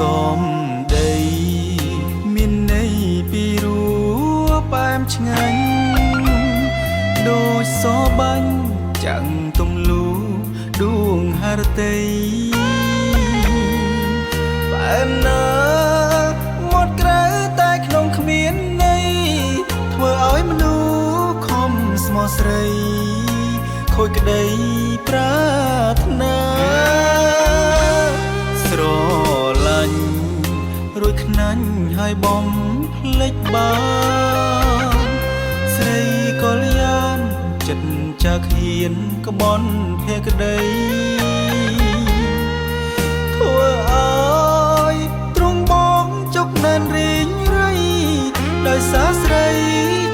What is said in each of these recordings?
សំដីមានន័យពីរួផ្អែមឆ្ងាញ់ដូចសបាញ់ចាំងទំលូដួងហរតីផ្អែមណាមាត់ក្រៅតែក្នុងគ្មានន័យធ្វើឲ្យមនុស្សខំស្មោះស្រីខូចក្តីប្រាថ្នាស្រឡាញ់រួចខ្នាញ់ហើយបំភ្លេចបានស្រីកលយានចិត្តចាក់ហ៊ានក្បន់ភក្តីធ្វើឲ្យទ្រង់បងចុកណែនរីងរៃដោយសារស្រី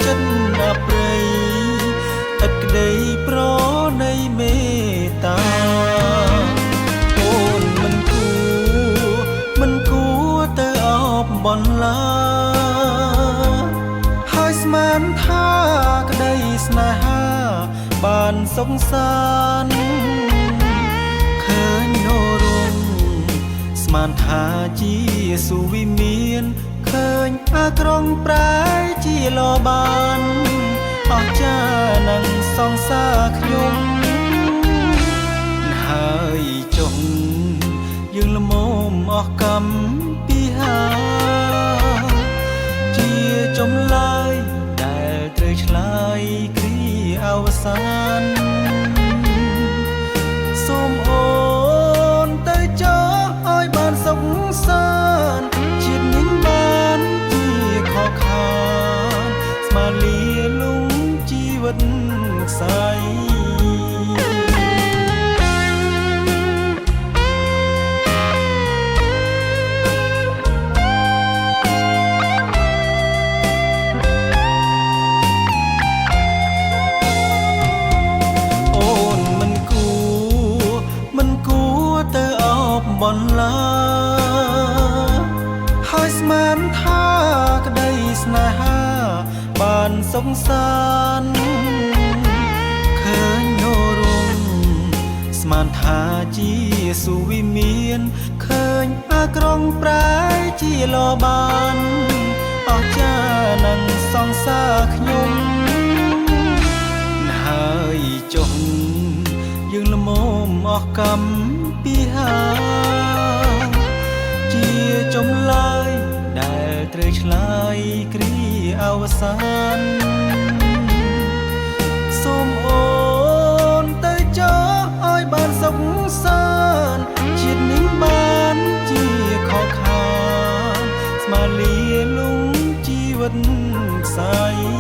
ចិត្តអប្រៃឥតក្តីប្រណីមេត្តាអូនមិនគួរទៅអបបន្លាហើយស្មានថាក្តីស្នេហាបានសុខសាន្តឃើញនរងស្មានថាជាសុវិមានឃើញអាក្រងប្រែជាលបានអស់ចានឹងសងសាខ្ញុំហើយចុងយើងល្មមអស់កម្មពីហាជាចម្លើយដែលត្រូវឆ្លើយគ្រាអវសានសូមអូនទៅចោលឲ្យបានសុខសាន្តជាតិនេះបានជាខកខានស្មាលាលុងជីវិតខ្សែបន្លាហើយស្មានថាក្តីស្នេហាបានសុខសាន្តឃើញនរងស្មានថាជាសុវិមានឃើញអាក្រងប្រែជាលបានអស់ចានឹងសងសាខ្ញុំហើយចុះយើងល្មមអស់កម្មពីហាជាចម្លើយដែលត្រូវឆ្លើយគ្រាអវសានសូមអូនទៅចោលឲ្យបានសុខសាន្តជាតិនេះបានជាខកខានស្មាលាលុងជីវិតខ្សែ